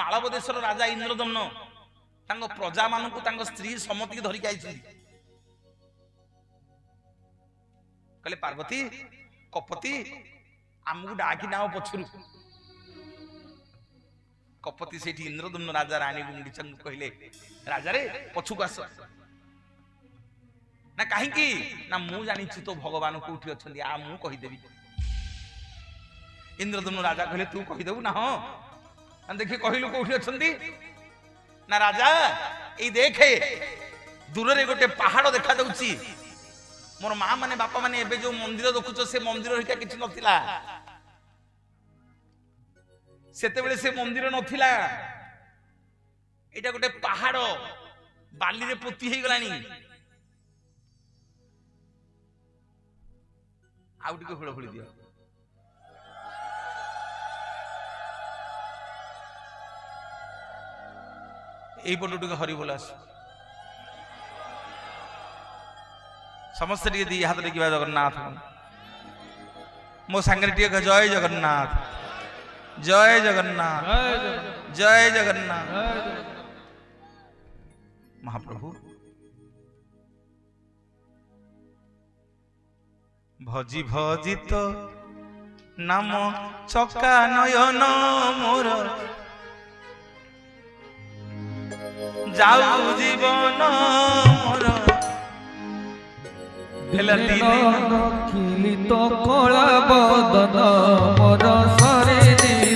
ମାଳବ ଦେଶର ରାଜା ଇନ୍ଦ୍ରଦମ୍ନ ତାଙ୍କ ପ୍ରଜା ମାନଙ୍କୁ ତାଙ୍କ ସ୍ତ୍ରୀ ସମତିକି ଧରିକି ଆଇଛନ୍ତି। କହିଲେ ପାର୍ବତୀ କପତି ଆମକୁ ଡାକି ନାଅ ପଛରୁ। କପତି ସେଇଠି ଇନ୍ଦ୍ରଦମ୍ନ ରାଜା ରାଣୀ ଗୁଣ୍ଡିଚାଙ୍କୁ କହିଲେ ରାଜାରେ ପଛକୁ ଆସ। ନା କାହିଁକି? ନା ମୁଁ ଜାଣିଛି ତୋ ଭଗବାନ କୋଉଠି ଅଛନ୍ତି, ଆ ମୁଁ କହିଦେବି। ଇନ୍ଦ୍ରଦମ୍ନ ରାଜା କହିଲେ ତୁ କହିଦେବୁ? ନା ହଁ। ଦେଖି କହିଲୁ କୋଉଠି ଅଛନ୍ତି? ନା ରାଜା ଏଇ ଦେଖେ ଦୂରରେ ଗୋଟେ ପାହାଡ ଦେଖା ଯାଉଛି। ମୋର ମା ମାନେ ବାପା ମାନେ ଏବେ ଯୋଉ ମନ୍ଦିର ଦେଖୁଛ ସେ ମନ୍ଦିର ହେରିକା କିଛି ନଥିଲା, ସେତେବେଳେ ସେ ମନ୍ଦିର ନଥିଲା। ଏଇଟା ଗୋଟେ ପାହାଡ ବାଲିରେ ପୋତି ହେଇଗଲାଣି। ଆଉ ଟିକେ ହୁଳହୁଳି ଦିଅ। এইপটু ଟିକେ ହରିବୋଲ ଆସ। ସମସ୍ତେ ଟିକେ ଦି ହାତ ଟେକିବା ଜଗନ୍ନାଥ। ମୋ ସାଙ୍ଗରେ ଟିକେ ଜୟ ଜଗନ୍ନାଥ, ଜୟ ଜଗନ୍ନାଥ, ଜୟ ଜଗନ୍ନାଥ। ମହାପ୍ରଭୁ ଭଜି ଭଜିତ ନାମ ଚକା ନୟନ ମୋର ଯାଉ ଜୀବନ ମୋର ଖିଲିତ କଳା ବଦନ ମୋର ସରେ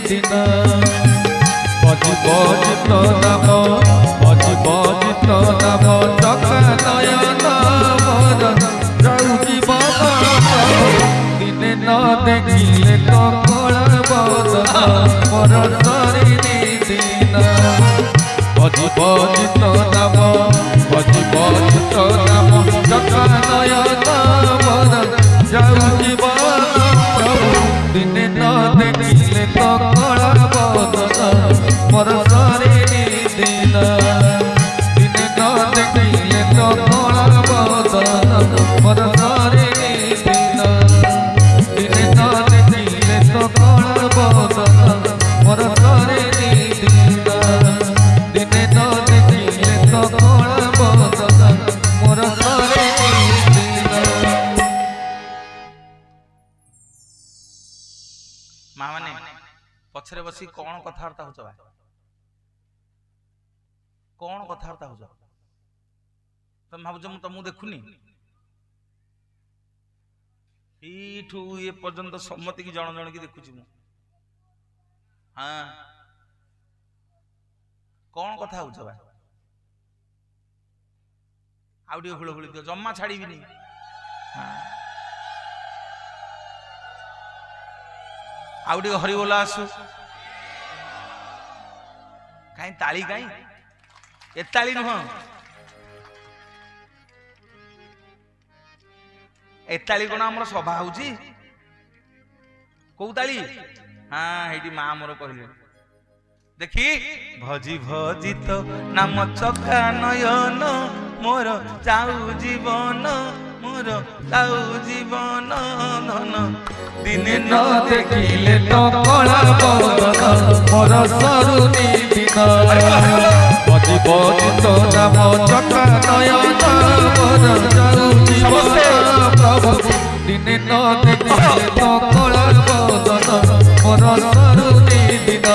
ଦିନ। ବଜିତ ନାମ ବଜିତ ନାମ ଚକା ନୟନ ମୋର ଯାଉ ଜୀବନ। ଦିନେ ନ ଦେଖିଲେ ତ କଳା ବଦନ ମୋର ସରେ ଦିନ। ବଜିତ ନାମ ବଜିତ ନାମ ଚକା ନୟନ ମୋର ଯାଉ ଜୀବନ। ଦିନେ ନ ଦେଖିଲେ ତ କଳା ବଦନ ମୋର ସରେ ଦିନ। ଦିନେ ନ ଦେଖିଲେ ତ କଳା ବଦନ ମୋର ସରେ ଦିନ। ଦିନେ ନ ଦେଖିଲେ ତ କଳା ବଦନ ମୋର ସରେ ଦିନ। ଦିନେ ନ ଦେଖିଲେ ତ କଳା ବଦନ ମୋର ସରେ ଦିନ। ମା ମାନେ ପଛରେ ବସି କଣ କଥାବାର୍ତ୍ତା ହଉଛ? କଣ କଥାବାର୍ତ୍ତା ହଉଛ? ତମେ ଭାବୁଛ ମୁଁ ତମକୁ ଦେଖୁନି? ଏଇଠୁ ଏ ପର୍ଯ୍ୟନ୍ତ ସମ୍ମତିକି ଜଣ ଜଣକି ଦେଖୁଛି ମୁଁ। ହଁ, କଣ କଥା ହଉଛ ବା? ଆଉ ଟିକେ ହୁଳହୁଳି ଦିଅ, ଜମା ଛାଡିବିନି। ଆଉ ଟିକେ ହରିବୋଲ ଆସୁ। କାହିଁ ତାଳି କାହିଁ? ଏତାଳି ନୁହଁ, ଏତାଳି କଣ ଆମର ସଭା ହଉଛି? କୋଉ ତାଳି? ହଁ ହେଇଠି ମା ମୋର କହିଲେ ଦେଖି ଭଜି ଭଜିତ ନାମ ଚକା ନୟନ ମୋର ଯାଉ ଜୀବନ ମୋର ଯାଉ ଜୀବନ ଧନ। ଦିନେ ନ ଦେଖିଲେ ତ କଳା ବଦନ ମୋର ସରୁନି ଦିନ। ବଜିତ ନାମ ଚକା ନୟନ ମୋର ଯାଉ ଜୀବନ। ପ୍ରଭୁ ଦିନେ ନ ଦେଖିଲେ ତ କଳା ବଦନ ମୋର ସରୁନି ଦିନ।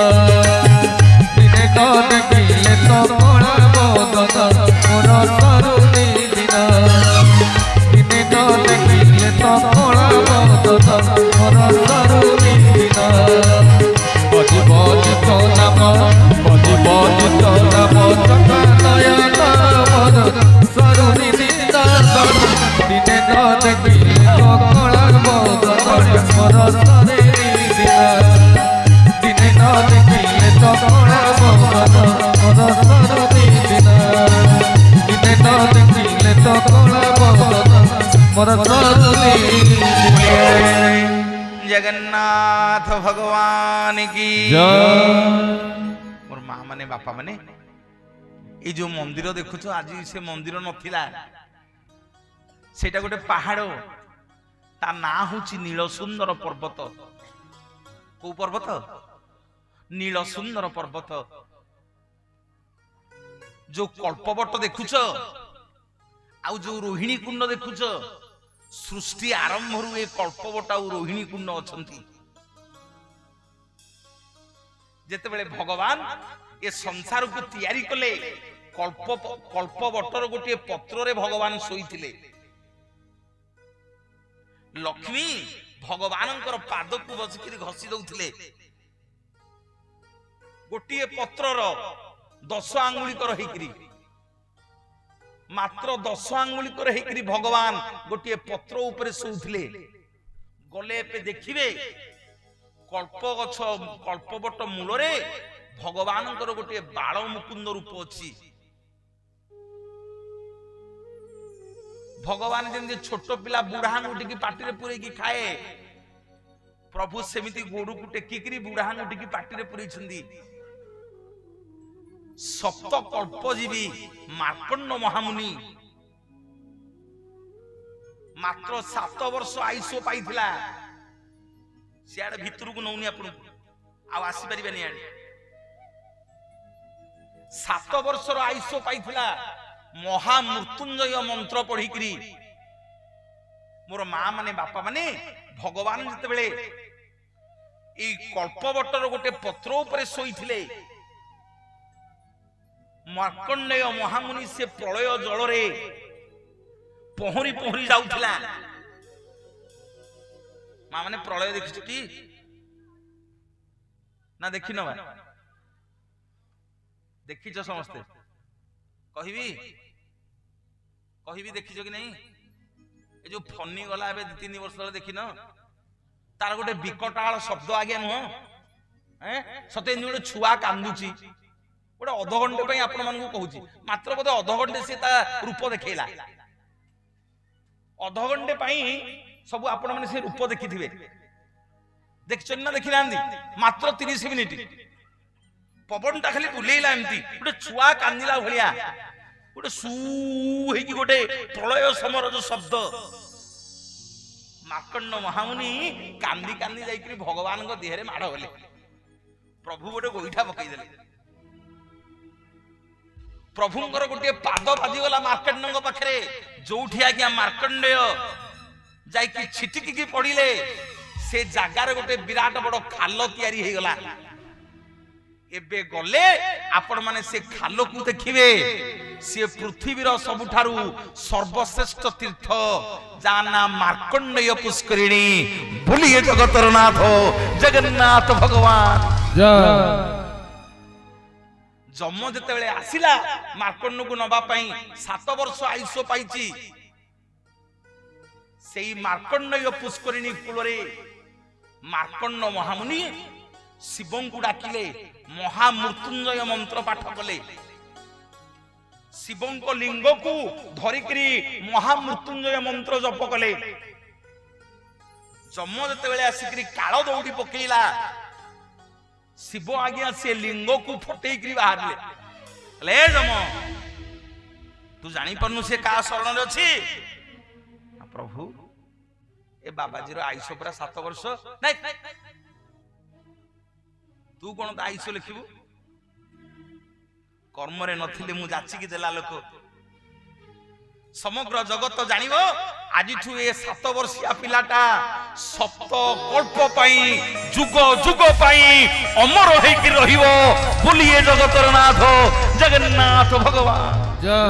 ଦିନେ ନ ଦେଖିଲେ ତ କଳା ବଦନ ମୋର ସରୁନି ଦିନ। ଦିନେ ନ ଦେଖିଲେ ତ କଳା ବଦନ ମୋର ସରୁନି ଦିନ। ବଜିତ ନାମ ବଜିତ ନାମ ଚକା ନୟନ ମୋର ସରୁନି ଦିନ। ଦିନେ ନ ଦେଖିଲେ ତ କଳା ବଦନ ମୋର ସରେ ଦିନ। ଦିନେ ନ ଦେଖିଲେ ତ କଳା ବଦନ ମୋର ସରୁନି ଦିନ। ଦିନେ ନ ଦେଖିଲେ ତ କଳା ବଦନ ମୋର ସରୁନି ଦିନ। ଜଗନ୍ନାଥ ଭଗବାନ କି ମୋର ମା ମାନେ ବାପା ମାନେ এই যে মন্দির দেখুছ আজ সে মন্দির নথিলা, সেটা গোটে পাহাড়, তা না হচ্ছে নীলসুন্দর পর্বত। কো পর্বত? নীলসুন্দর পর্বত। जो कल्पवट देखुच आउ जो रोहिणी कुंड देखुच सृष्टि आरंभ रु ए कल्पवट आउ रोहिणी कुंड अछंती जेतेबेले भगवान ए संसार को तैयारी कले कल्पवटर गोटे पत्र रे भगवान सोईथिले लक्ष्मी भगवानंकर पाद को बसिकी घसी दउथिले गोटे पत्रर 10 आंगुलिकर हेकरी मात्र 10 आंगुलिकर हेकरी भगवान गोटे पत्र ऊपर सोउथिले गले पे देखिबे कल्प गछ कल्पवट मूलरे भगवानंकर गोटे बाल मुकुंद रूप अछि भगवान जेंदे छोट पिला बुढ़ांगुटी की पाटी रे पुरे की खाए प्रभु सेमिति गोरु को टेकिकरी बुढ़ांगुटी की पाटी रे पुरे छंदी सप्त कल्पजीवी मार्कंड महामुनि मात्र 7 वर्ष आयुष पाइथिला सियाड़ भितर को नौनी आपन आ आसी परिबेनी आडी 7 वर्ष रो आयुष पाइथिला महामृत्युंजय मंत्र पढ़िकरी मोर मां माने बापा माने भगवान जते बेले ई कल्पवटर गोटे पत्र ऊपर सोईथिले मार्कंडेय महामुनि से प्रलय जल रे पहरी पहरी जाउथिला मां माने प्रलय देखिछटी ना देखिनो बा देखिछ समस्ते कहिबी देखिछ कि नहीं ए जो फनी गला एबे 2-3 वर्ष तले देखिनो तार गोटे विकटाल शब्द आगे नुह हैं सते गोटे छुआ कांदुची गोटे अध घंटे पे आपण मन को कहूची मात्र बोधे अध घंटे से ता रूप देखैला अध घंटे पई सब आपण माने से रूप देखिथिबे देखछन ना देखि नांदी मात्र 30 मिनिट पवन ता खाली बुलेइला एमती गोटे छुआ कांदिला भलिया गोटे सू हेकी गोटे प्रलय समर जो शब्द मार्कंड महामुनि कांदी कांदी जाइकरी भगवान को देहरे माड़ होले प्रभु गोटे गोइठा पकई देले प्रभुंकर गोटे पाद बाजी गला मार्कंड पाखरे जोठी आज्ञा मार्कंडेय जाइकी छिटिकी की पड़िले से जागार गोटे विराट बड़ खाल तैयारी हे गला एबे गले आपण माने से खाल को देखिबे से पृथ्वीर सबुठारु सर्वश्रेष्ठ तीर्थ जाना मार्कंडेय पुष्करिणी बोलिए जगतर नाथ जगन्नाथ भगवान जम जते बेले आसिला मार्कंड को नबा पई 7 वर्ष आयुष पाइची सेई मार्कंडेय पुष्करिणी कूलरे मार्कंड महामुनि शिवं को डाकिले महामृत्युंजय मंत्र पाठ कले शिवं को लिंग को धरिकरी महामृत्युंजय मंत्र जप कले जम जते बेले आसिकरी काळ दौड़ी पकेइला शिव आज्ञा से लिंग को फटेकरी बाहरले ले जम तू जानी परनु से का शरण रे अछि प्रभु ए बाबाजी रो आयुष पूरा 7 वर्ष नहीं तू कौन तो आयुष लिखिबू कर्म रे नथिले मु जाची की देला लोक समग्र जगत जानिबो आज ठू ए 7 वर्षिया पिलाटा सप्त कल्प पई जुग जुग पई अमर होई कि रहिबो बोलिए जगतर नाथ जगन्नाथ भगवान जय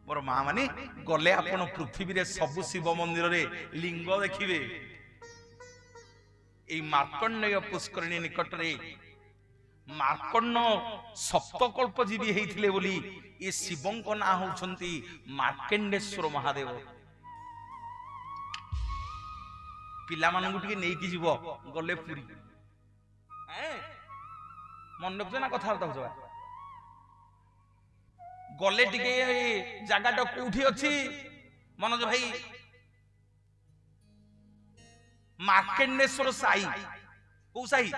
मोर मां माने गले आपण पृथ्वी रे सब शिव मंदिर रे लिंग देखिबे ए मार्कंडेय पुष्करिणी निकट रे मार्कंड सप्तकल्प जीवी हेइथिले बोली ए शिवं को ना होछंती मार्कंडेश्वर महादेव पिला मानन को टिके नेकी जीव गले पुरी मन रखछ ना कथा होता गले टिके जगह कोठी अछि मनोज भाई मार्कंडेश्वर साई को साई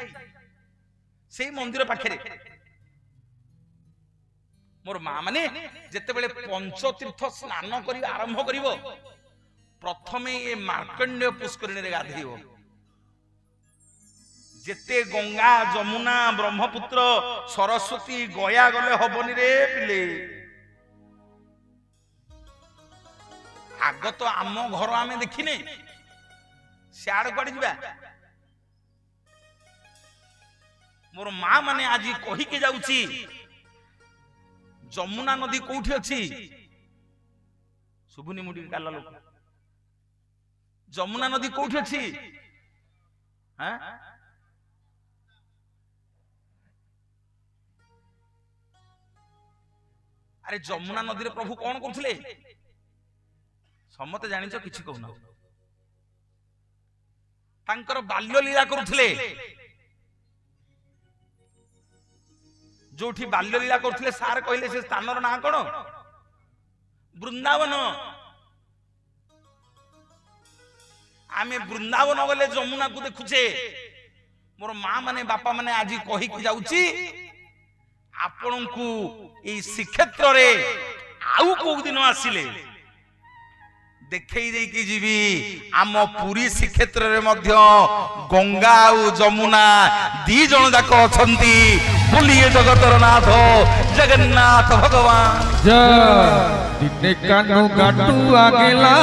से मंदिर पाखे मोर मां माने जेते बेले पंचतीर्थ स्नान करी आरंभ करिवो प्रथमे ए मार्कंडेय पुष्करिणी रे गाधेइबो जेते गंगा जमुना ब्रह्मपुत्र सरस्वती गया गले हबनी रे पिले आग तो आम घर आम देखिने सियाड़ कड़े जा मोर माँ माने आज कही के जाउची जमुना नदी कोठी अछि सुबुनी मुडी काला लोक जमुना नदी कोठी अछि हां अरे जमुना नदी रे प्रभु कौन करथिले समते जानिछ किछि कहना तांकर बाल्य लीला करथिले जोठी बाल्य लीला करथिले सार कहले से स्थानर ना कोन वृंदावन आमे वृंदावन गले जमुना को देखुचे मोर माँ माने बापा माने आज कही कि जाउची आपण को ए श्रीक्षेत्र रे आउ को दिन आसिले देखई दे कि जीवी आम पुरी श्रीक्षेत्र रे मध्य गंगा और जमुना दी जन जाक अछंती बोलिए जगतर नाथ जगन्नाथ भगवान दिने कानु गाटू आगेला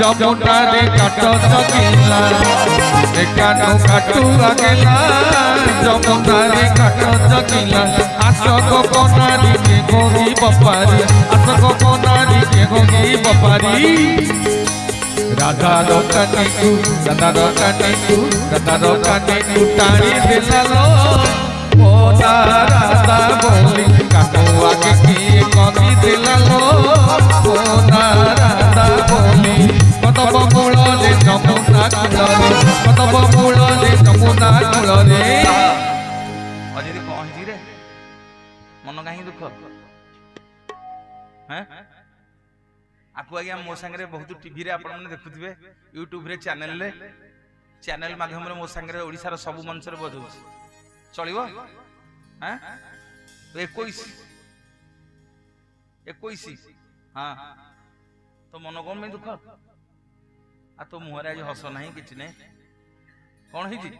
जमुना रे काट जगिला दिने कानु गाटू आगेला जमुना रे काट जगिला आसक कोनारी के गोगी बपारी आसक कोनारी के गोगी बपारी राधा रोकानी को टाणी दिलालो मोना राधा बोली कानु आगे की कमी दिलालो मोना राधा बोली कतब मूलरे जमुना कूलरे कतब मूलरे जमुना कूलरे अजरी कहंजी रे मन काहे दुख हैं आपको आज्ञा मो संगे बहुत टीवी रे आपण माने देखुथिबे यूट्यूब रे चैनल माध्यम रे मो संगे ओडिसा रो सब मंच रे बजौछि चलिबो हैं 21 हां तो मन कोन में दुख आ तो मुहरे आज हस नहीं किछ नै कोन हिजी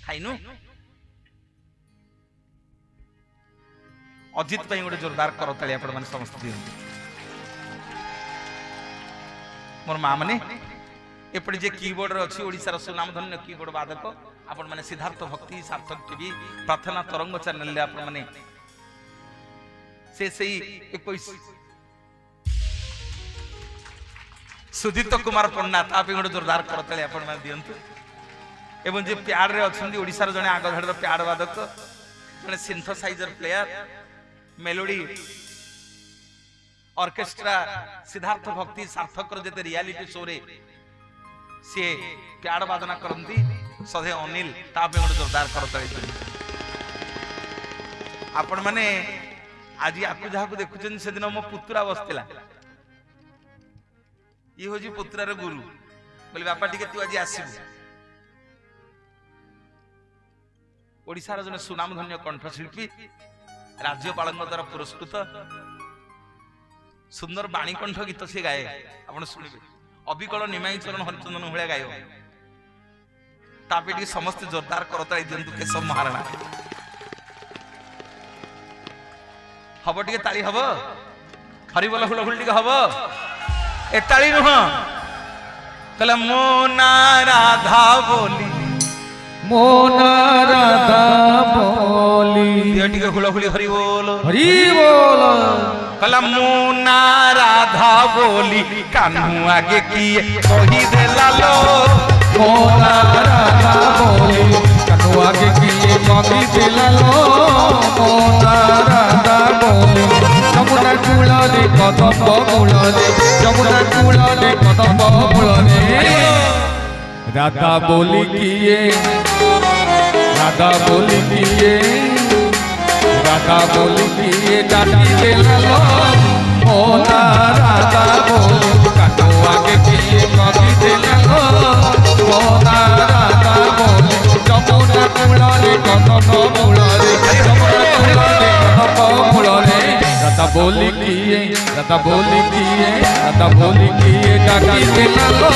खाइनु अजित पई गोटे जोरदार करताली आपण माने समस्त दियंतु मोर माँ माने एपटे जे कीबोर्ड रे अछि ओडिसा रो सुनाम धन्य कीबोर्ड वादक आपण माने सिद्धार्थ भक्ति सार्थक टीवी प्रार्थना तरंग चैनल ले आपण माने से सही 21 सुदीत कुमार पन्ना तापे गोटे जोरदार करताली आपण माने दियंतु एवं जे प्यार रे अछंदी ओडिसा रो जने आगो धाडर प्यार वादक जने synthesiser player melody orchestra Siddharth Bhakti Sarthak जेते रियलिटी शो रे से प्याड़ वादना करंती सधे अनिल तापे गोटे जोरदार करतली आपण माने आज आकु जहा को देखुछन से दिन मो पुत्रा बसतिला ई होजी पुत्रार गुरु बोले बापा टिके तू आज आसीबू ओडिसा रो जने सुनाम धन्य कंठशिल्पी राज्यपालଙ୍କ द्वारा पुरस्कृत सुंदर बाणीकंठ गीत से गाए आपण सुनिबे अबिकल निमाई चरण हरिचंदन भलिया गायो तापे समस्त जोरदार करताई दियंतु केशव महाराणा हब टिके ताली हब हरिबोल हुलहुल टिके हब ए ताली नुह कहला मोना राधा बोली मोना राधा बोली दिया टिके हुलहुली हरिबोल हरिबोल कहला मोना राधा बोली कान्हू आगे किए कही देला लो मोना राधा बोली कान्हू आगे किए कही देला लो मोना राधा बोली जमुना कूलरे कदम मूलरे जमुना कूलरे कदम मूलरे राधा बोली किए राधा बोली किए राधा बोली किए डाटी देला लो मोना राधा बोली कान्हू आगे किए कही देला लो मोना राधा बोली जमुना कूलरे कदम मूलरे जमुना कूलरे कदम मूलरे राधा बोली किए राधा बोली किए राधा बोली किए डाटी देला लो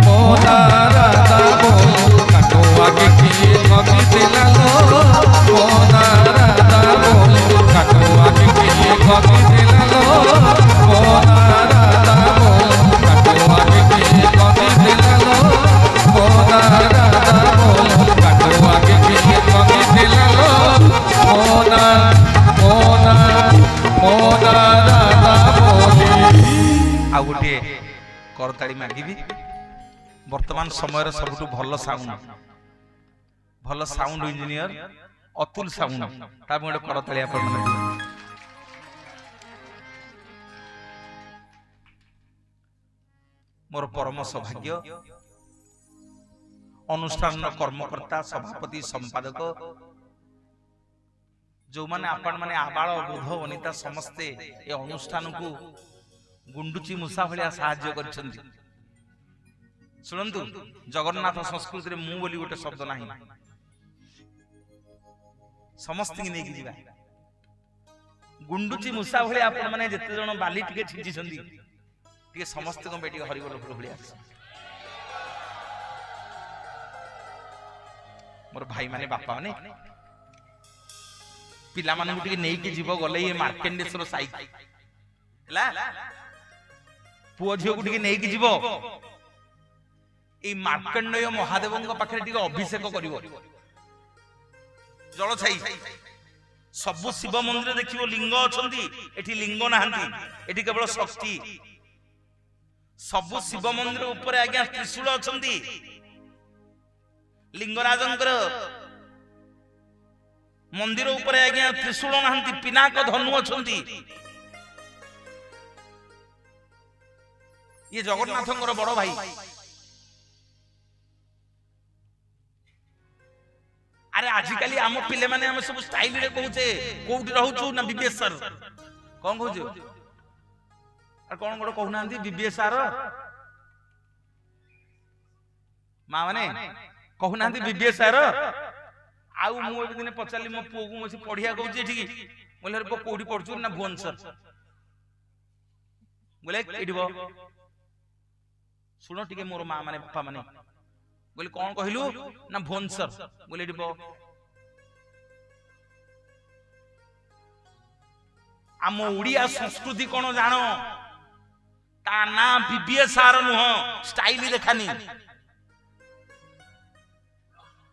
मोना राधा बोली कान्हू आगे किए କହିଥିଲା ଲୋ ମୋନା ରାଧା ବୋଲି କାଟୁଆ କିଏ କହିଥିଲା ଲୋ ମୋନା ରାଧା ବୋଲି କାଟୁଆ କିଏ କହିଥିଲା ଲୋ ମୋନା ରାଧା ବୋଲି କାଟୁଆ କିଏ କହିଥିଲା ଲୋ ମୋନା ମୋନା ମୋନା ରାଧା ବୋଲି। ଆଉ ଗୋଟିଏ କରତାଳି ମାଗିବି। ବର୍ତ୍ତମାନ ସମୟର ସବୁଠୁ ଭଲ ସାଉଣ୍ଡ ଇଞ୍ଜିନିୟର ଅତୁଲ ସାଉଣ୍ଡ, ତା ପାଇଁ ଗୋଟେ କରତାଳି ଆପଣ ମାନେ ମୋର ପରମ ସୌଭାଗ୍ୟ ଅନୁଷ୍ଠାନର କର୍ମକର୍ତ୍ତା ସଭାପତି ସମ୍ପାଦକ ଯୋଉମାନେ ଆପଣ ମାନେ ଆବାଳ ବୃଦ୍ଧ ବନିତା ସମସ୍ତେ ଏ ଅନୁଷ୍ଠାନକୁ ଗୁଣ୍ଡୁଚି ମୂଷା ଭଳିଆ ସାହାଯ୍ୟ କରିଛନ୍ତି। ଶୁଣନ୍ତୁ, ଜଗନ୍ନାଥ ସଂସ୍କୃତିରେ ମୁଁ ବୋଲି ଗୋଟେ ଶବ୍ଦ ନାହିଁ, ସମସ୍ତଙ୍କୁ ନେଇକି ଯିବା। ଗୁଣ୍ଡୁଚି ମୂଷା ଭଳିଆ ଆପଣ ମାନେ ଯେତେ ଜଣ ବାଲି ଟିକେ ଛିଞ୍ଚିଛନ୍ତି ଟିକେ ସମସ୍ତଙ୍କ ପାଇଁ ଟିକେ ହରିବୋଲ ଭଳିଆ ମୋର ଭାଇ ମାନେ ବାପା ମାନେ ପିଲାମାନଙ୍କୁ ଟିକେ ନେଇକି ଯିବ ଗଲେ ଇଏ ମାର୍କେଣ୍ଡେଶ୍ୱର ସାଇ ହେଲା, ପୁଅ ଝିଅକୁ ଟିକେ ନେଇକି ଯିବ এই মার্কণ্ডেয় মহাদেবଙ୍କ পাখରେ ଟିକେ ଅଭିଷେକ କରିବ। ଜଳଛାଇ ସବୁ ଶିବ ମନ୍ଦିର ଦେଖିବ ଲିଙ୍ଗ ଅଛନ୍ତି, ଏଠି ଲିଙ୍ଗ ନାହାନ୍ତି, ଏଠି କେବଳ ଶକ୍ତି। ସବୁ ଶିବ ମନ୍ଦିର ଉପରେ ଆଜ୍ଞା ତ୍ରିଶୂଳ ଅଛନ୍ତି, ଲିଙ୍ଗରାଜଙ୍କର ମନ୍ଦିର ଉପରେ ଆଜ୍ଞା ତ୍ରିଶୂଳ ନାହାନ୍ତି, ପିନାକ ଧନୁ ଅଛନ୍ତି। ଇଏ ଜଗନ୍ନାଥଙ୍କର ବଡ ଭାଇ। আরে আজকালি আম পিলে মানে আমি সব স্টাইল রে কହୁছে কোউটি রহুছু না বিবিএস স্যার কোন কହୁଛୁ আর কোন গোটে কহু নাহান্তি বিবিএস স্যার মা মানে কহু নাহান্তি বিবিএস স্যার। আউ মু এবে দিনে পচালি মো পুকু মো পড়িয়া কହୁଛି এঠিকি বলে রে কোউটি পড়ছু না ভুবনেশ্বর বলে এঠিব শুনো টিকে মোর মা মানে বাপা মানে बोले कौन कहलु ना भुवनेश्वर बोले आम ओडिया संस्कृति कौन जानो ता ना बीबीएस आर नुह स्टाइल देखानी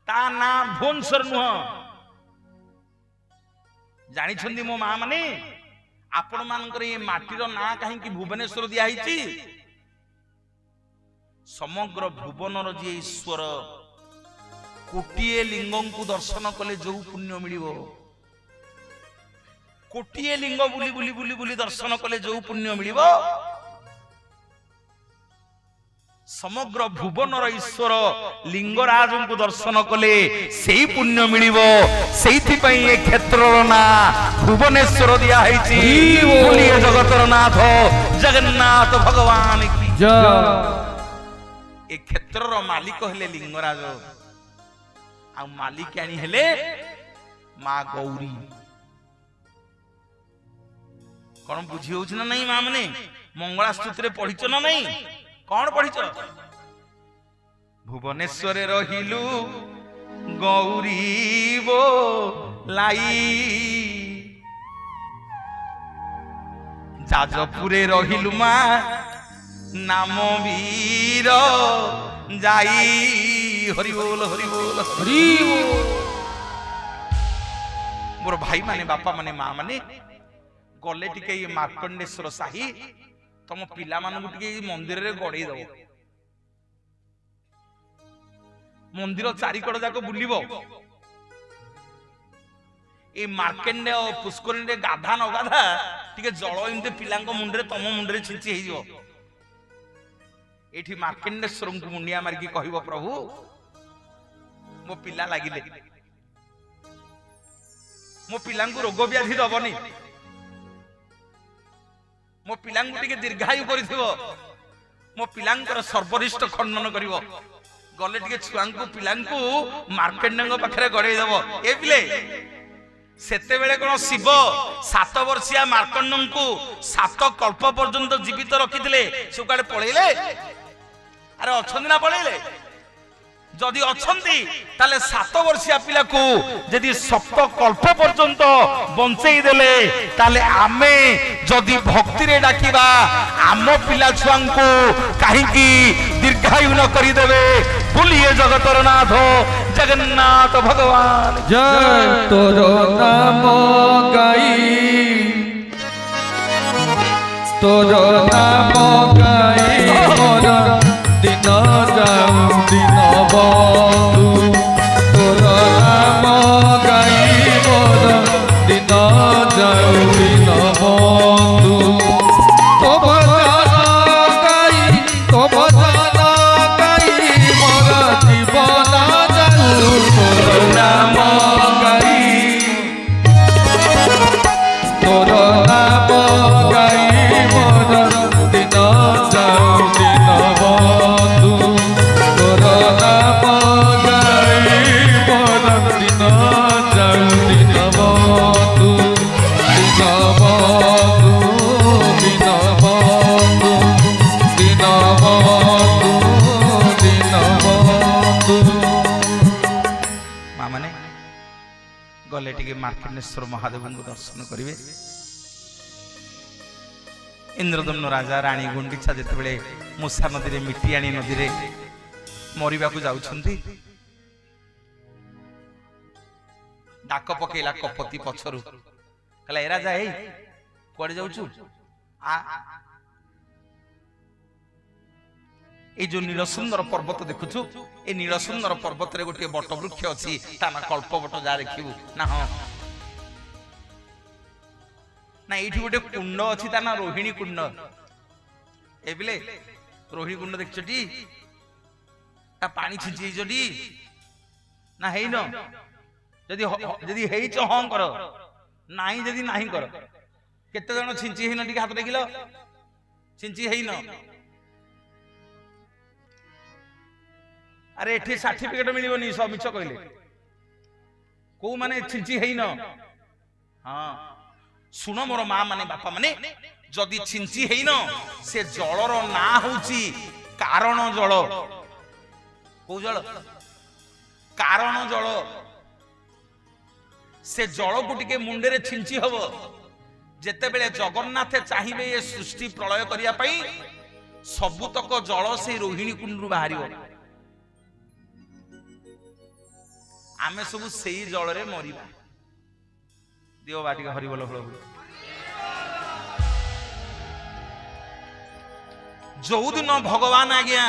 ता ना भुवनेश्वर नुह जानी छंदी मो मां माने आपण मानकर ये माटीर ना कहीं की भुवनेश्वर दिया हिची समग्र भुवनर जे ईश्वर कोटिए लिंगं को दर्शन कले जो पुण्य मिलिबो कोटिए लिंग बुली बुली बुली बुली दर्शन कले जो पुण्य मिलिबो समग्र भुवनर ईश्वर लिंगराज को दर्शन कले सेही पुण्य मिलिबो। सेही पई ए क्षेत्रर ना भुवनेश्वर दिया हैछि। बोलिए जगतर नाथ जगन्नाथ भगवान की जय। ए क्षेत्रर मालिक हेले लिंगराज आ मालिकाणी हेले मां गौरी। कौन बुझी होउछ ना नहीं मां माने मंगला स्तुति रे पढिछ ना नहीं कौन पढिछ भुवनेश्वर रहिलु गौरी बो लाई जाजपुरे रहिलु मां नाम वीर जाई हरि बोल हरि बोल हरि बोल। मोर भाई माने बापा माने मां माने गले टिके ये मार्कंडेश्वर साही तुम पिला मानू टिके मंदिर रे गड़े दो मंदिर चारिकड़ जाक बुलिबो ए मार्कंडे पुष्करणी रे गाधा न गाधा टिके जल इनते पिलांको मुंडरे तम मुंडरे छिंची हे जिवो। एठी मार्कंडेश्वर को मुंडिया मारिकी कहबो प्रभु मो पिला लागिले मो पिलांको रोग व्याधि दबनी मो पिलांको टिके दीर्घायु करिथिबो मो पिलांकर सर्वरिष्ठ खंडन करिवो गले टिके छुआंको पिलांको मार्कंडेंग पाखरे गड़े देबो। ए पिले सेते बेले कोन शिव 7 वर्षिया मार्कंडं को 7 कल्प पर्यंत जीवित रखिथिले से काडे पळेले अरे अछन ना पळेले যদি অছন্তি তাহলে 7 বর্ষিয়া পিলাকু যদি সপ্ত কল্প পর্যন্ত বঞ্চাই দেলে তাহলে আমি যদি ভক্তিরে ডাকিবা আম পিলা ছুয়াঙ্কু কাহিকি দীর্ঘায়ু ন করি দেবে বলিয়ে জগতর নাথ জগন্নাথ ভগবান জয় তোর নাম গাই তোর নাম গাই মোর দিন যাও দিন বন্ধু তোর নাম গাই মোর দিন যাও দিন বন্ধু তো ভজন গাই তো ভজন গাই মোর জীবন যাও তোর নাম গাই তোর নাম গাই মোর দিন যাও দিন বন্ধু তোর নাম গাই মোর দিন যাও দিন বন্ধু দিন বন্ধু দিন বন্ধু দিন বন্ধু দিন বন্ধু মা মানে গলে টিকে মার্কণ্ডেশ্বর মহাদেবଙ୍କୁ দর্শନ କରିବେ। ଇନ୍ଦ୍ରଦମ୍ନ ରାଜା ରାଣୀ ଗୁଣ୍ଡିଚା ଯେତେବେଳେ ମୂଷା ନଦୀରେ ମିଟିଆଣି ନଦୀରେ ମରିବାକୁ ଯାଉଛନ୍ତି ଡାକ ପକେଇଲା କପତି ପଛରୁ କହିଲା ଏ ରାଜା ଏଇ କୁଆଡେ ଯାଉଛୁ এই যে নীলসুন্দর পর্বত দেখুছু এই নীলসুন্দর পর্বতরে গোটিয়ে বট বৃক্ষ ଅଛି তা না কল্পবট যা দেখিবু না ହଁ না এইটি গোটে কুণ্ড ଅଛି তা না রোহিণী কুণ্ড এ বিলে রোহিণী কুণ্ড দেখছটি তা পানি ছিঞ্চি ହେଇଛଟି না ହେଇନ যদি যদি ହେଇଛ ହଁ କର ନାହିଁ ଯଦି ନାହିଁ କର କେତେ ଜଣ ଛିଞ୍ଚି ହେଇନ ଟିକେ ହାତ ଦେଖିଲ ଛିଞ୍ଚି ହେଇନ আরে এটি সার্টিফিকেট মিলিবনি সব মিছ কইলে কো মানে ছিঞ্চি হেইন হ্যাঁ শুন মোর মা মানে বাপা মানে যদি ছিঞ্চি হেইন সে জলর না হউচি কারণ জল কো জল কারণ জল সে জলকু টিকে মুন্ডেরে ছিঞ্চি হব যেতেবেলে জগন্নাথে চাহিবে এ সৃষ্টি প্রলয় করিয়া পাই সবুতক জল সেই রোহিণী কুণ্ডু বাহারিব ଆମେ ସବୁ ସେଇ ଜଳରେ ମରିବା ଦିଅ ବା ଟିକେ ହରିବୋଲ ଫଳ ଯୋଉଦିନ ଭଗବାନ ଆଜ୍ଞା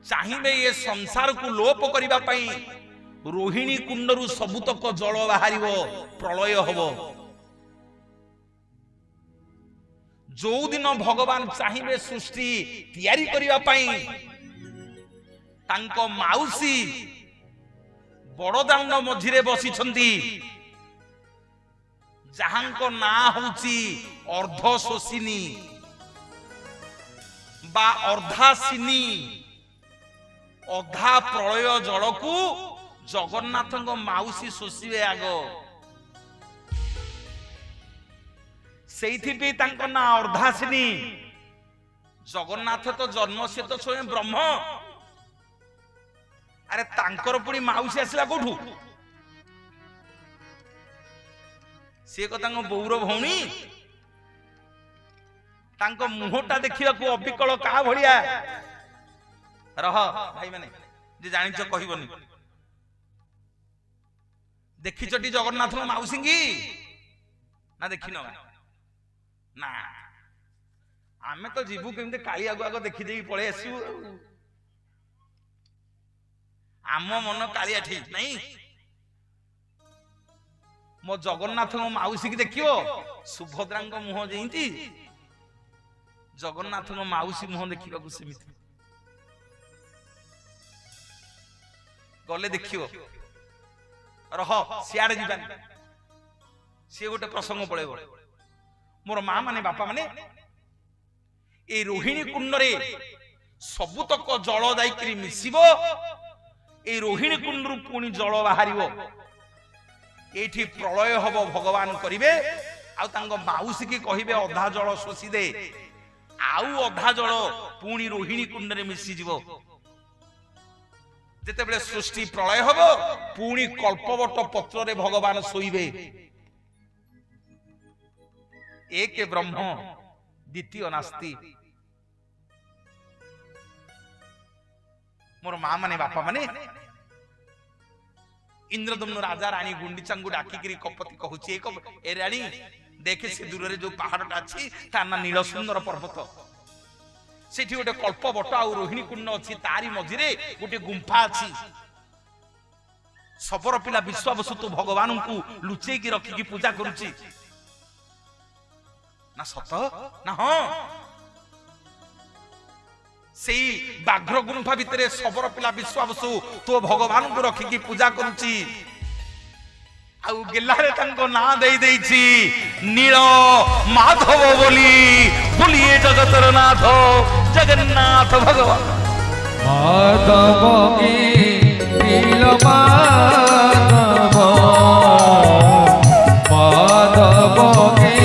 ଚାହିଁବେ ଏ ସଂସାରକୁ ଲୋପ କରିବା ପାଇଁ ରୋହିଣୀ କୁଣ୍ଡରୁ ସବୁତକ ଜଳ ବାହାରିବ ପ୍ରଳୟ ହବ ଯୋଉଦିନ ଭଗବାନ ଚାହିଁବେ ସୃଷ୍ଟି ତିଆରି କରିବା ପାଇଁ ତାଙ୍କ ମାଉସୀ বড়দাণ্ড মঝিরে বসিছন্তি যাহাঙ্ক না হউচি অর্ধশোষিনী বা অর্ধাসিনী অধা প্রলয় জলকু জগন্নাথଙ୍କ মাউসী শোষিবে আগ সেইথিপি তাঙ্ক না অর্ধাসিনী জগন্নাথ তো জন্ম সে তো স্বয়ং ব্রহ্ম আরে তাঙ্কর পুଣି মাউসী আসিলা কোঠু সে কথা বৌর ভৌণী তাঙ্ক মুহটা দেখিବାକୁ অবিকଳ কাହା ଭଳିଆ ରହ ଭାଇ ମାନେ ଯେ ଜାଣିଛ କହିବନି ଦେଖିଛଟି ଜଗନ୍ନାଥଙ୍କ ମାଉସୀ କି ନା ଦେଖିନ ନା ଆମେ ତ ଯିବୁ କେମିତି କାଳି ଆଗ ଆଗ ଦେଖି ଦେଇକି ପଳେଇ ଆସିବୁ ଆମ ମନ କାଳିଆ ଠିକ ନାହିଁ ମୋ ଜଗନ୍ନାଥଙ୍କ ମାଉସୀ କି ଦେଖିବ ସୁଭଦ୍ରାଙ୍କ ମୁହଁ ଯେମିତି ଜଗନ୍ନାଥଙ୍କ ମାଉସୀ ମୁହଁ ଦେଖିବାକୁ ସେମିତି ଗଲେ ଦେଖିବ ରହ ସିଆଡେ ଯିବାନି ସିଏ ଗୋଟେ ପ୍ରସଙ୍ଗ ପଳେଇବ ମୋର ମା ମାନେ ବାପା ମାନେ এই রোহিণী কুণ্ডরে ସବୁତକ জল ଯାଇକିରି ମିଶିବ এই রোহিণী কুণ্ডରୁ ପୁଣି ଜଳ ବାହାରିବ ଏଇଠି ପ୍ରଳୟ ହବ ଭଗବାନ କରିବେ ଆଉ ତାଙ୍କ ମାଉସୀ କି କହିବେ ଅଧା ଜଳ ଶୋଷି ଦେ ଆଉ ଅଧା ଜଳ ପୁଣି ରୋହିଣୀ କୁଣ୍ଡରେ ମିଶିଯିବ ଯେତେବେଳେ ସୃଷ୍ଟି ପ୍ରଳୟ ହବ ପୁଣି କଳ୍ପବଟ ପତ୍ରରେ ଭଗବାନ ଶୋଇବେ। ଏକ ବ୍ରହ୍ମ ଦ୍ୱିତୀୟ ନାସ୍ତି। ମୋର ମା ମାନେ ବାପା ମାନେ ଇନ୍ଦ୍ରଦମ୍ନ ରାଜା ରାଣୀ ଗୁଣ୍ଡିଚାଙ୍କୁ ଡାକିକିରି କପତି କହୁଛି, ଏ ରାଣୀ ଦେଖେ ସେ ଦୂରରେ ଯୋଉ ପାହାଡଟା ଅଛି ତା ନା ନୀଳ ସୁନ୍ଦର ପର୍ବତ। ସେଠି ଗୋଟେ କଳ୍ପବଟ ଆଉ ରୋହିଣୀ କୁଣ୍ଡ ଅଛି, ତାରି ମଝିରେ ଗୋଟେ ଗୁମ୍ଫା ଅଛି। ଶବର ପିଲା ବିଶ୍ୱାବସୁ ତୁ ଭଗବାନଙ୍କୁ ଲୁଚେଇକି ରଖିକି ପୂଜା କରୁଛି ନା ସତ ନା ହଁ? ସେଇ ବାଘ୍ର ଗୁମ୍ଫା ଭିତରେ ଶବର ପିଲା ବିଶ୍ୱାବସୁ ତୋ ଭଗବାନଙ୍କୁ ରଖିକି ପୂଜା କରୁଛି। ଆଉ ଗେଲାରେ ତାଙ୍କ ନାଁ ଦେଇଛି ନୀଳ ମାଧବ ବୋଲି। ବୋଲିଏ ଜଗତର ନାଥ ଜଗନ୍ନାଥ ଭଗବାନ। ମାଧବ କି ନୀଳ ମାଧବ, ମାଧବ କି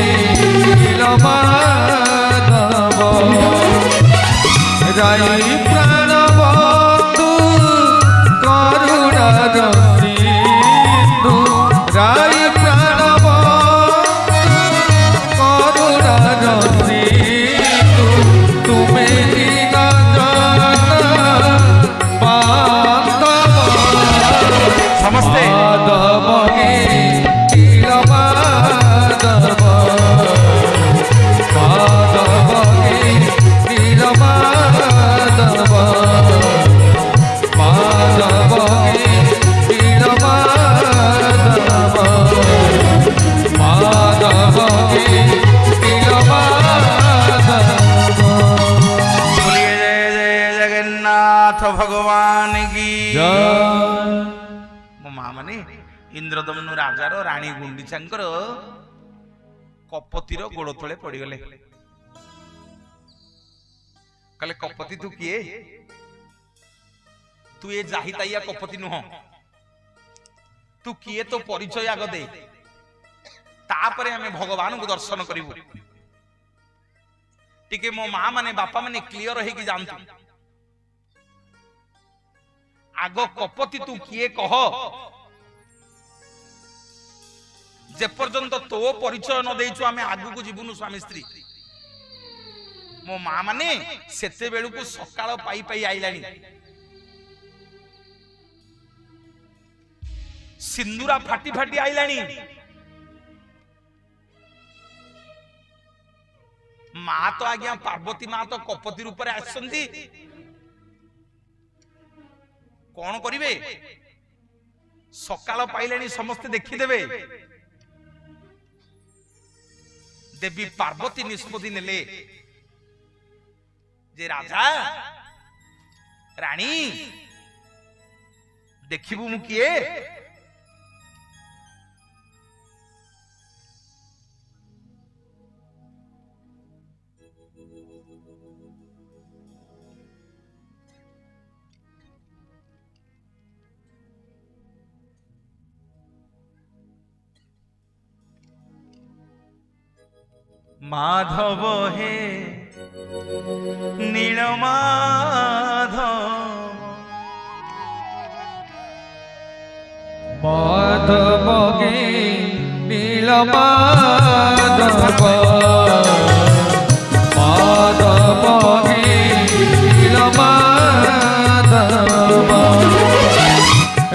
ନୀଳ ମାଧବ, রাই প্রাণ বন্ধু করুণার সিন্ধু, রাই প্রাণ বন্ধু করুণার সিন্ধু, তুমি দীন বান্ধব সমস্তে মাধব নীল মাধব, মাধব নীল মাধব, মাধব নীল মাধব, মাধব নীল মাধব। बोलिए जय जय जगन्नाथ भगवान की ମୋ ମା ମାନେ ଇନ୍ଦ୍ରଦମ୍ନ ରାଜାର ରାଣୀ ଗୁଣ୍ଡିଚାଙ୍କର କପତିର ଗୋଡ଼ ତଳେ ପଡିଗଲେ। କହିଲେ କପତି ତୁ କିଏ? ତୁ ଏ ଜାହିତାଇଆ କପତି ନୁହଁ, ତୁ କିଏ ତୋ ପରିଚୟ ଆଗ ଦେ, ତାପରେ ଆମେ ଭଗବାନଙ୍କୁ ଦର୍ଶନ କରିବୁ। ଟିକେ ମୋ ମା ମାନେ ବାପା ମାନେ କ୍ଲିୟର ହେଇକି ଯାଆନ୍ତୁ। ଆଗ କପତି ତୁ କିଏ କହ। ଯେପର୍ଯ୍ୟନ୍ତ ତୋ ପରିଚୟ ନ ଦେଇଛୁ ଆମେ ଆଗକୁ ଯିବୁନୁ ସ୍ୱାମୀ ସ୍ତ୍ରୀ। ମୋ ମା ମାନେ ସେତେବେଳକୁ ସକାଳ ପାଇ ପାଇ ଆଇଲାଣି। ସିନ୍ଦୁରା ଫାଟି ଫାଟି ଆଇଲାଣି। ମା ତ ଆଜ୍ଞା ପାର୍ବତୀ ମା ତ କପତି ରୂପରେ ଆସିଛନ୍ତି। କଣ କରିବେ? ସକାଳ ପାଇଲେଣି, ସମସ୍ତେ ଦେଖିଦେବେ। ଦେବୀ ପାର୍ବତୀ ନିଷ୍ପତ୍ତି ନେଲେ যে রাজা রানী ଦେଖିବୁ ମୁଁ କିଏ? মাধব হে নীলমাধব, মাধব গে নীলমাধব, মাধব গে নীলমাধব,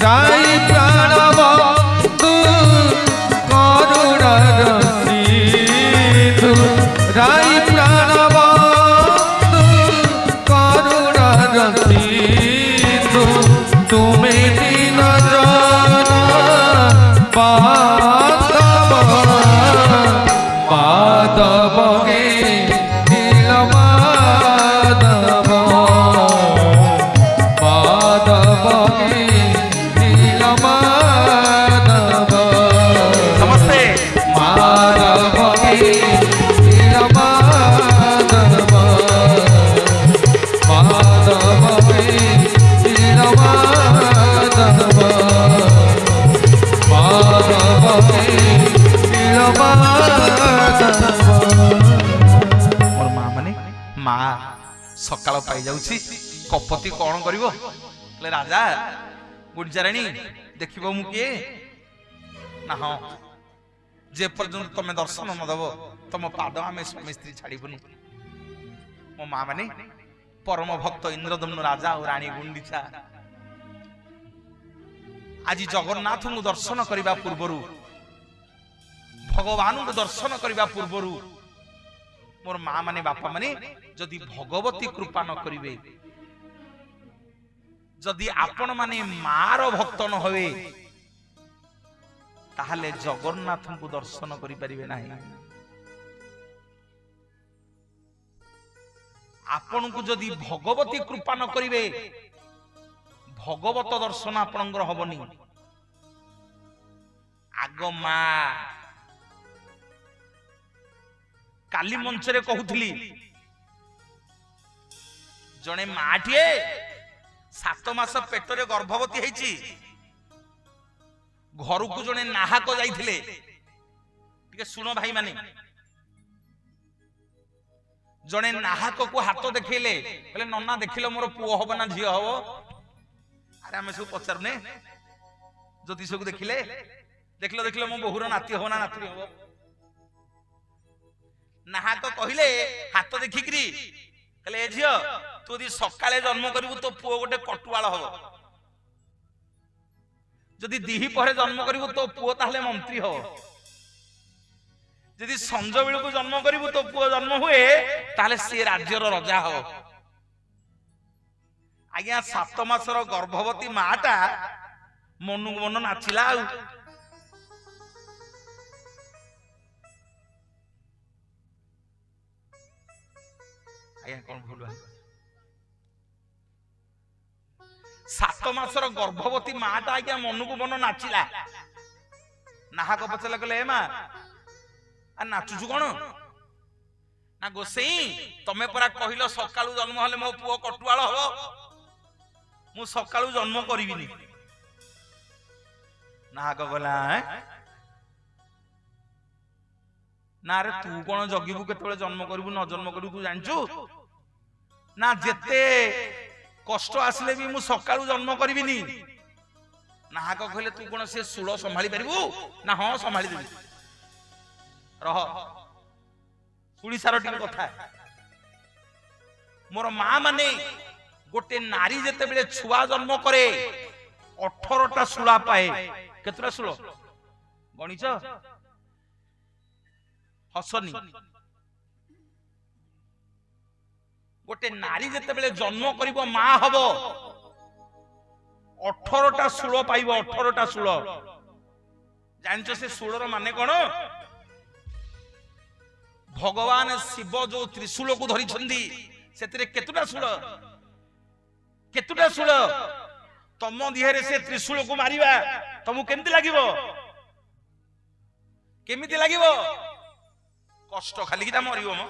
রাই প্রাণ বন্ধু করুণার সিন্ধু, রাই প্রাণ বন্ধু করুণার সিন্ধু, তুমি দীন মাধব, মাধব হে নীলমাধব, মাধব হে নীলমাধব, নমস্তে। মাধব হে নীলমাধব, মাধব হে নীলমাধব, ମୋର ମା ମାନେ ମା ସକାଳ ପାଇ ଯାଉଛି, କପତି କଣ କରିବ? କହିଲେ ରାଜା ଗୁଣ୍ଡିଚାରାଣୀ ଦେଖିବ ମୁଁ କିଏ ନା ହଁ ଯେ ପର୍ଯ୍ୟନ୍ତ ତମେ ଦର୍ଶନ ନ ଦବ ତମ ପାଦ ଆମେ ସ୍ୱାମୀ ସ୍ତ୍ରୀ ଛାଡ଼ିବୁନି। ମୋ ମା ମାନେ ପରମ ଭକ୍ତ ଇନ୍ଦ୍ରଦମ୍ନ ରାଜା ଓ ରାଣୀ ଗୁଣ୍ଡିଚା ଆଜି ଜଗନ୍ନାଥଙ୍କୁ ଦର୍ଶନ କରିବା ପୂର୍ବରୁ ଭଗବାନଙ୍କୁ ଦର୍ଶନ କରିବା ପୂର୍ବରୁ ମୋର ମା ମାନେ ବାପା ମାନେ ଯଦି ଭଗବତୀ କୃପା ନ କରିବେ, ଯଦି ଆପଣ ମାନେ ମାର ଭକ୍ତ ନ ହେବେ ତାହେଲେ ଜଗନ୍ନାଥଙ୍କୁ ଦର୍ଶନ କରିପାରିବେ ନାହିଁ। ଆପଣଙ୍କୁ ଯଦି ଭଗବତୀ କୃପା ନ କରିବେ ଭଗବତ ଦର୍ଶନ ଆପଣଙ୍କର ହବନି। ଆଗ ମା କାଲି ମଞ୍ଚରେ କହୁଥିଲି ଜଣେ ମାଟିଏ 7 ମାସ ପେଟରେ ଗର୍ଭବତୀ ହେଇଛି। ଘରକୁ ଜଣେ ନାହାକ ଯାଇଥିଲେ। ଟିକେ ଶୁଣ ଭାଇ ମାନେ, ଜଣେ ନାହାକକୁ ହାତ ଦେଖେଇଲେ, କହିଲେ ନନା ଦେଖିଲ ମୋର ପୁଅ ହବ ନା ଝିଅ ହବ? ଆରେ ଆମେ ସବୁ ପଚାରୁନେ ଜ୍ୟୋତିଷକୁ ଦେଖିଲେ, ଦେଖିଲ ଦେଖିଲ ମୋ ବୋହୁର ନାତି ହବ ନା ନାତୁଣୀ ହବ? ନାହାକ କହିଲେ ହାତ ଦେଖିକିରି, କହିଲେ ଏ ଝିଅ ତୁ ଯଦି ସକାଳେ ଜନ୍ମ କରିବୁ ତୋ ପୁଅ ଗୋଟେ କଟୁଆଳ ହବ, ଯଦି ଦିହି ପରେ ଜନ୍ମ କରିବୁ ତୋ ପୁଅ ତାହେଲେ ମନ୍ତ୍ରୀ ହବ, ଯଦି ସଞ୍ଜ ବେଳକୁ ଜନ୍ମ କରିବୁ ତୋ ପୁଅ ଜନ୍ମ ହୁଏ ତାହେଲେ ସେ ରାଜ୍ୟର ରଜା ହବ। ଆଜ୍ଞା 7 ମାସର ଗର୍ଭବତୀ ମାଟା ମନକୁ ମନ ନାଚିଲା। ଆଉ ଆଜ୍ଞା କଣ ଭୁଲ? 7 ମାସର ଗର୍ଭବତୀ ମାଟା ଆଜ୍ଞା ମନକୁ ମନ ନାଚିଲା। ନାହାକ ପଚାରିଲା, କହିଲେ ଏ ମା ନାଚୁଛୁ କଣ? ନା ଗୋସେଇ ତମେ ପରା କହିଲ ସକାଳୁ ଜନ୍ମ ହେଲେ ମୋ ପୁଅ କଟୁଆଳ ହବ, ମୁଁ ସକାଳୁ ଜନ୍ମ କରିବିନି। ନାହାକ କହିଲା ନା ରେ ତୁ କଣ ଜଗିବୁ କେତେବେଳେ ଜନ୍ମ କରିବୁ ନ ଜନ୍ମ କରିବୁ ତୁ ଜାଣିଛୁ ନା? ଯେତେ କଷ୍ଟ ଆସିଲେ ବି ମୁଁ ସକାଳୁ ଜନ୍ମ କରିବିନି। ନାହାକ କହିଲେ ତୁ କଣ ସେ ଶୂଳ ସମ୍ଭାଳି ପାରିବୁ? ନା ହଁ ସମ୍ଭାଳି ଦେବି। ରହ ଓଡ଼ିଶାର ଟିକେ କଥା। ମୋର ମା ମାନେ ଗୋଟେ ନାରୀ ଯେତେବେଳେ ଛୁଆ ଜନ୍ମ କରେ 18ଟା ଶୂଳା ପାଏ। କେତେଟା ଶୂଳ ଗଣିଛ? ହସନି। ଗୋଟେ ନାରୀ ଯେତେବେଳେ ଜନ୍ମ କରିବ ମା ହବ 18ଟା ଶୂଳ ପାଇବ। 18ଟା ଶୂଳ। ଜାଣିଛ ସେ ଶୂଳର ମାନେ କଣ? ଭଗବାନ ଶିବ ଯୋଉ ତ୍ରିଶୂଳକୁ ଧରିଛନ୍ତି ସେଥିରେ କେତେଟା ଶୂଳ? କେତେଟା ଶୂଳ? ତମ ଦେହରେ ସେ ତ୍ରିଶୂଳକୁ ମାରିବା ତମକୁ କେମିତି ଲାଗିବ? କେମିତି ଲାଗିବ? କଷ୍ଟ ଖାଲି କି ତା ମରିବ ମ?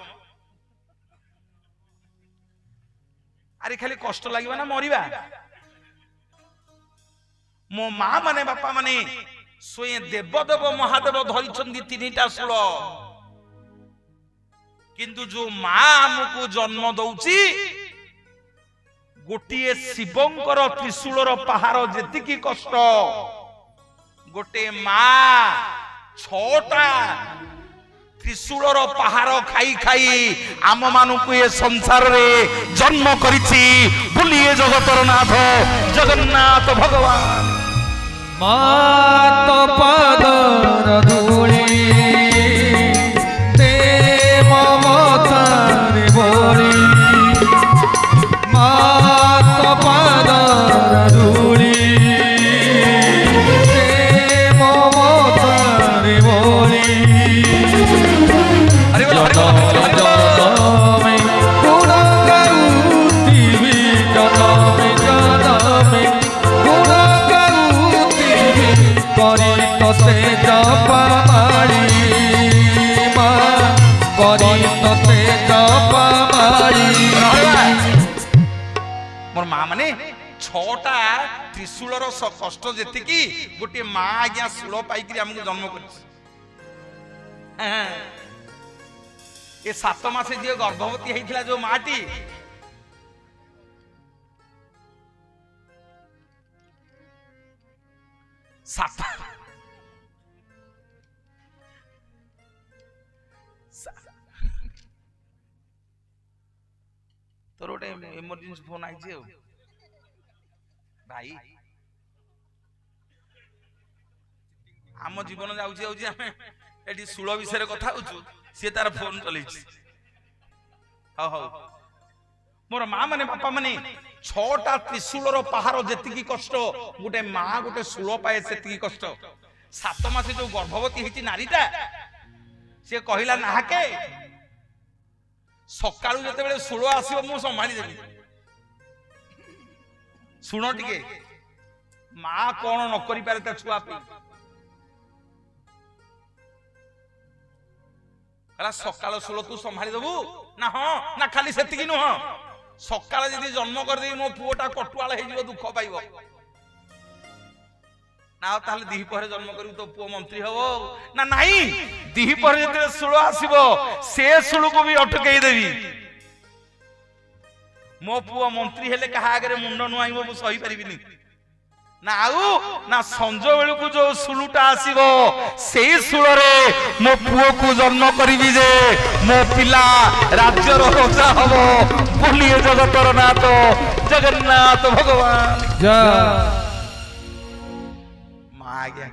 ଆରେ ଖାଲି କଷ୍ଟ ଲାଗିବ ନା ମରିବା? ମୋ ମା ମାନେ ବାପା ମାନେ ସ୍ୱୟଂ ଦେବଦେବ ମହାଦେବ ଧରିଛନ୍ତି 3ଟା ଶୂଳ। କିନ୍ତୁ ଯୋଉ ମା ଆମକୁ ଜନ୍ମ ଦଉଛି ଗୋଟିଏ ଶିବଙ୍କର ତ୍ରିଶୂଳର ପାହାର ଯେତିକି କଷ୍ଟ, ଗୋଟେ ମା 6ଟା ତ୍ରିଶୂଳର ପାହାର ଖାଇ ଖାଇ ଆମ ମାନଙ୍କୁ ଏ ସଂସାରରେ ଜନ୍ମ କରିଛି। ବୁଲିଏ ଜଗତର ନାଥ ଜଗନ୍ନାଥ ଭଗବାନ। ମାତ ପାଦର ଧୂଳି ଦେ ମମତାରେ ବଳି, ମାତ ପାଦର ଧୂଳି ଦେ ମମତାରେ ବଳି। জনমে গুণ গাউতিবি, জনমে জনমে গুণ গাউতিবি, করি ততে জপা মারি মা, করি ততে জপা মারি। মোর মা মানে 6টা ত্রিশূলর কষ্ট যেতিকি গোটে মা আজ্ঞা শূଳ পাইকি আমাকে জন্ম করেছে। ଏ 7 ମାସେ ଯିଏ ଗର୍ଭବତୀ ହେଇଥିଲା ଯୋଉ ମାଟି, ସାତ ତୋର ଗୋଟେ ଏମର୍ଜେନ୍ସି ଫୋନ ଆଇଛି ଆଉ ଭାଇ ଆମ ଜୀବନ ଯାଉଛି ଯାଉଛି ଆମେ ଏଠି ଶୂଳ ବିଷୟରେ କଥା ହଉଛୁ ସିଏ ତାର ଫୋନ ଚଲେଇଛି ହଉ ହଉ ମୋର ମା ମାନେ ବାପା ମାନେ 6ଟା ତ୍ରିଶୂଳର ପାହାର ଯେତିକି କଷ୍ଟ ଗୋଟେ ମା ଗୋଟେ ଶୂଳ ପାଏ ସେତିକି କଷ୍ଟ 7 ମାସ ଯୋଉ ଗର୍ଭବତୀ ହେଇଛି ନାରୀଟା ସିଏ କହିଲା ନାହାକେ ସକାଳୁ ଯେତେବେଳେ ଶୂଳ ଆସିବ ମୁଁ ସମ୍ଭାଳି ଦେବି ଶୁଣ ଟିକେ ମା କଣ ନ କରିପାରେ ତା ଛୁଆ ପାଇଁ ସକାଳ ଶୂଳ ତୁ ସମ୍ଭାଳି ଦବୁ ନା ହଁ ନା ଖାଲି ସେତିକି ନୁହଁ ସକାଳେ ଯଦି ଜନ୍ମ କରିଦେବି ମୋ ପୁଅଟା କଟୁଆଳ ହେଇଯିବ ଦୁଃଖ ପାଇବ ନା ତାହେଲେ ଦିହିପହରେ ଜନ୍ମ କରିବୁ ତୋ ପୁଅ ମନ୍ତ୍ରୀ ହବ ନା ନାହିଁ ଦିହିପହରେ ଯେତେବେଳେ ଶୂଳ ଆସିବ ସେ ଶୂଳକୁ ବି ଅଟକେଇ ଦେବି ମୋ ପୁଅ ମନ୍ତ୍ରୀ ହେଲେ କାହା ଆଗରେ ମୁଣ୍ଡ ନୁଆଇବ ମୁଁ ସହିପାରିବିନି ନା ଆଉ ନା ସଞ୍ଜ ବେଳକୁ ଯୋଉ ଶୂଳଟା ଆସିବ ସେଇ ଶୂଳରେ ମୋ ପୁଅକୁ ଜନ୍ମ କରିବି ଯେ ମୋ ପିଲା ରାଜ୍ୟର ରାଜା ହବ ବୋଲି ଜଗତର ନାଥ ଜଗନ୍ନାଥ ଭଗବାନ ମା ଆଜ୍ଞା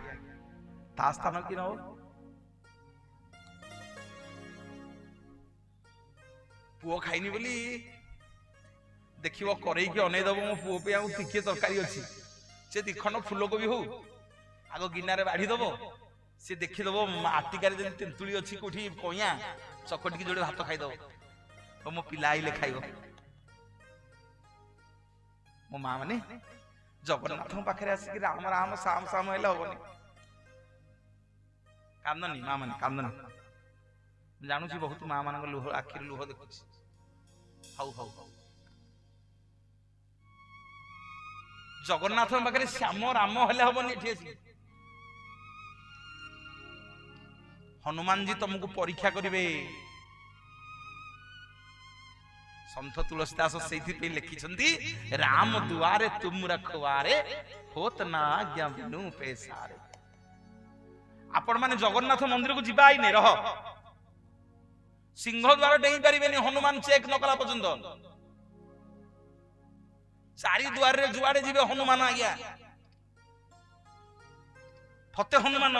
ତା ସ୍ଥାନ କି ନବ ପୁଅ ଖାଇନି ବୋଲି ଦେଖିବ କରେଇକି ଅନେଇ ଦବ ମୋ ପୁଅ ପାଇଁ ଆଉ ଟିକେ ତରକାରୀ ଅଛି ସେ ଦିଖଣ୍ଡ ଫୁଲକୋବି ହଉ ଆଗ ଗିନାରେ ବାଢି ଦବ ସେ ଦେଖିଦବ ଆଟିକାରେ ଯେମିତି ତେନ୍ତୁଳି ଅଛି କୋଉଠି କଇଁଆ ଚକଟିକି ଯୋଡେ ଭାତ ଖାଇଦବ ମୋ ପିଲା ଆଇଲେ ଖାଇବ ମୋ ମା ମାନେ ଜଗନ୍ନାଥଙ୍କ ପାଖରେ ଆସିକି ରାମ ରାମ ସାମ ସାମ ହେଲେ ହବନି କାନ୍ଦନି ମା ମାନେ କାନ୍ଦନି ଜାଣୁଛି ବହୁତ ମା ମାନଙ୍କ ଲୁହ ଆଖିରେ ଲୁହ ଦେଖୁଛି ହଉ ହଉ ହଉ ଜଗନ୍ନାଥଙ୍କ ପାଖରେ ଶ୍ୟାମ ରାମ ହେଲେ ହବନି ଏଠି ଆସି ହନୁମାନଜୀ ତମକୁ ପରୀକ୍ଷା କରିବେ ସନ୍ଥ ତୁଳସୀଦାସ ସେଇଥିପାଇଁ ଲେଖିଛନ୍ତି ରାମ ଦୁଆରେ ତୁମ ରଖବାରେ ହୋତ ନା ଆଜ୍ଞା ବିନୁ ପେସାରେ ଆପଣ ମାନେ ଜଗନ୍ନାଥ ମନ୍ଦିରକୁ ଯିବା ଆଇନେ ରହ ସିଂହ ଦ୍ୱାର ଡେଇଁ ପାରିବେନି ହନୁମାନ ଚେକ୍ ନ କଲା ପର୍ଯ୍ୟନ୍ତ ଚାରି ଦୁଆରରେ ଯୁଆଡେ ଯିବେ ହନୁମାନ ଆଜ୍ଞା ଫତେ ହନୁମାନ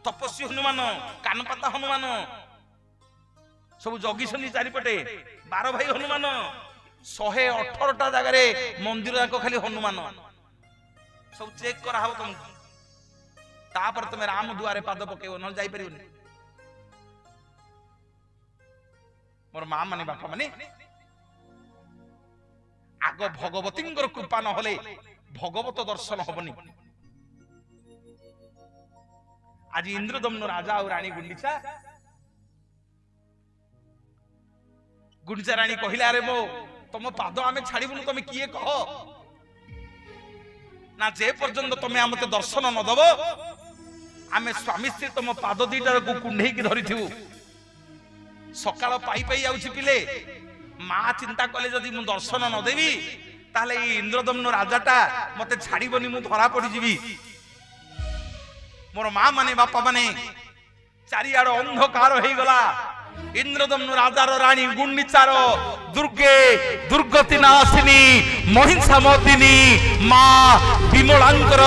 ତପସ୍ୱୀ ହନୁମାନ କାନପାତା ହନୁମାନ ସବୁ ଜଗିଛନ୍ତି ଚାରିପଟେ 12 ଭାଇ ହନୁମାନ 118ଟା ଜାଗାରେ ମନ୍ଦିର ଯାକ ଖାଲି ହନୁମାନ ସବୁ ଚେକ୍ କରାହବ ତମକୁ ତାପରେ ତମେ ରାମ ଦୁଆରେ ପାଦ ପକେଇବ ନହେଲେ ଯାଇପାରିବନି ମୋର ମା ମାନେ ବାପା ମାନେ ଆଗ ଭଗବତୀଙ୍କର କୃପା ନହେଲେ ଭଗବତ ଦର୍ଶନ ହବନି ଆଜି ଇନ୍ଦ୍ରଦମ୍ନ ରାଜା ଆଉ ରାଣୀ ଗୁଣ୍ଡିଚା ରାଣୀ କହିଲେ ଆରେ ମୋ ତମ ପାଦ ଆମେ ଛାଡିବୁନୁ ତମେ କିଏ କହ ନା ଯେ ପର୍ଯ୍ୟନ୍ତ ତମେ ଆମତେ ଦର୍ଶନ ନ ଦବ ଆମେ ସ୍ୱାମୀ ସ୍ତ୍ରୀ ତମ ପାଦ ଦିଟାକୁ କୁଣ୍ଢେଇକି ଧରିଥିବୁ ସକାଳ ପାଇ ପାଇ ଯାଉଛି ପିଲେ ମା ଚିନ୍ତା କଲେ ଯଦି ମୁଁ ଦର୍ଶନ ନ ଦେବି ତାହେଲେ ଏଇ ଇନ୍ଦ୍ରଦମ୍ନ ରାଜାଟା ମତେ ଛାଡିବନି ମୁଁ ଧରା ପଡିଯିବି ମୋର ମା ମାନେ ବାପା ମାନେ ଚାରିଆଡ ଅନ୍ଧକାର ହେଇଗଲା ଇନ୍ଦ୍ରଦମ୍ନ ରାଜାର ରାଣୀ ଗୁଣ୍ଡିଚାର ଦୁର୍ଗେ ଦୁର୍ଗତି ନାଶିନୀ ମହିଷାମର୍ଦିନୀ ମା ବିମଳାଙ୍କର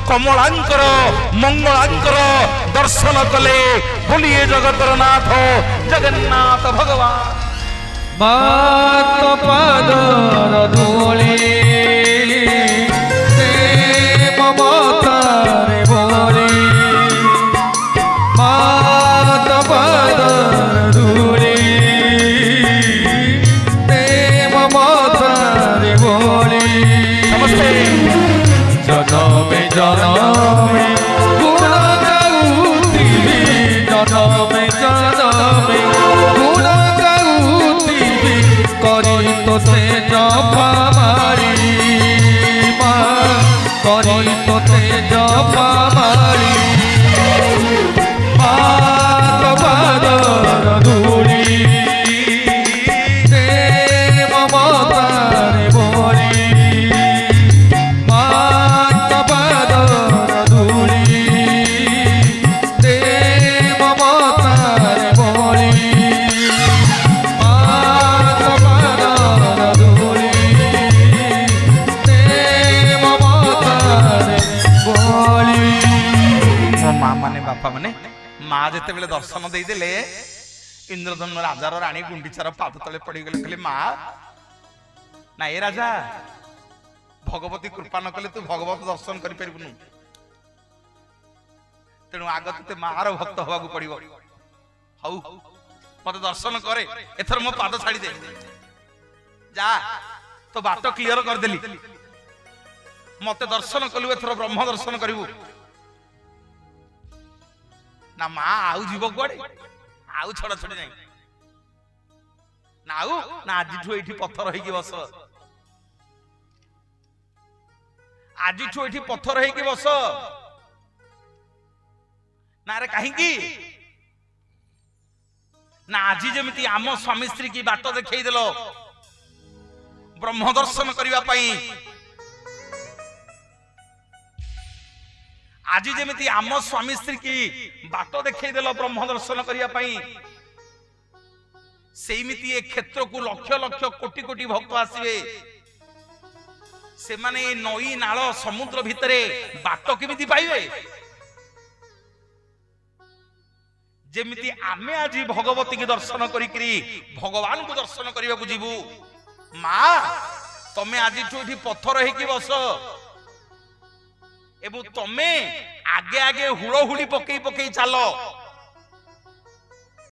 କମଳାଙ୍କର ମଙ୍ଗଳାଙ୍କର ଦର୍ଶନ କଲେ ବୋଲିଏ ଜଗତର ନାଥ ଜଗନ୍ନାଥ ଭଗବାନ ମାତ ପାଦର ଧୂଳି ମମତାରେ ଭରି ମାତ ପାଦର ଧୂଳି ମମତାରେ ଭରି ନମସ୍ତେ ଜନମେ ଜନମେ ଗୁଣ ଗାଉଥିବି ଜନମେ ଜନମେ ଗୁଣ ଗାଉଥିବି କରି ତୋତେ ଜପା ମାରି ମା କରି ତୋତେ ଜପା ମାରି ମାତ ପାଦର ଧୂଳି ମମତାରେ ଭରି ମାତ ପାଦର ଧୂଳି ମା ମାନେ ବାପା ମାନେ ମା ଯେତେବେଳେ ଦର୍ଶନ ଦେଇଦେଲେ ଇନ୍ଦ୍ରଧନୁ ରାଜାର ରାଣୀ ଗୁଣ୍ଡିଚାର ପାଦ ତଳେ ପଡିଗଲେ, କହିଲେ ମା ନା ଏ ରାଜା ଭଗବତୀ କୃପା ନ କଲେ ତୁ ଭଗବତ ଦର୍ଶନ କରିପାରିବୁନୁ, ତେଣୁ ଆଗ ତତେ ମାର ଭକ୍ତ ହବାକୁ ପଡିବ। ହଉ ମତେ ଦର୍ଶନ କରେ, ଏଥର ମୋ ପାଦ ଛାଡିଦେ, ଯା ତ ବାଟ କ୍ଲିୟର କରିଦେଲି, ମତେ ଦର୍ଶନ କଲୁ, ଏଥର ବ୍ରହ୍ମ ଦର୍ଶନ କରିବୁ। ନା ମା ଆଉ ଯିବ କୁଆଡେ, ଆଉ ଛଡା ଛଡି ନାହିଁ, ନା ଆଉ ନା ଆଜିଠୁ ଏଇଠି ପଥର ହେଇକି ବସ, ଆଜିଠୁ ଏଇଠି ପଥର ହେଇକି ବସ। ନା ରେ କାହିଁକି ନା ଆଜି ଯେମିତି ଆମ ସ୍ୱାମୀ ସ୍ତ୍ରୀ କି ବାଟ ଦେଖେଇଦେଲ ବ୍ରହ୍ମ ଦର୍ଶନ କରିବା ପାଇଁ, ଆଜି ଯେମିତି ଆମ ସ୍ୱାମୀ ସ୍ତ୍ରୀ କି ବାଟ ଦେଖେଇଦେଲ ବ୍ରହ୍ମ ଦର୍ଶନ କରିବା ପାଇଁ, ସେଇମିତି ଏ କ୍ଷେତ୍ରକୁ ଲକ୍ଷ ଲକ୍ଷ କୋଟି କୋଟି ଭକ୍ତ ଆସିବେ। ସେମାନେ ଏ ନଈ ନାଳ ସମୁଦ୍ର ଭିତରେ ବାଟ କେମିତି ପାଇବେ? ଯେମିତି ଆମେ ଆଜି ଭଗବତୀ କି ଦର୍ଶନ କରିକିରି ଭଗବାନଙ୍କୁ ଦର୍ଶନ କରିବାକୁ ଯିବୁ, ମା ତମେ ଆଜିଠୁ ଏଠି ପଥର ହେଇକି ବସ ଏବଂ ତମେ ଆଗେ ଆଗେ ହୁଳହୁଳି ପକେଇ ପକେଇ ଚାଲ।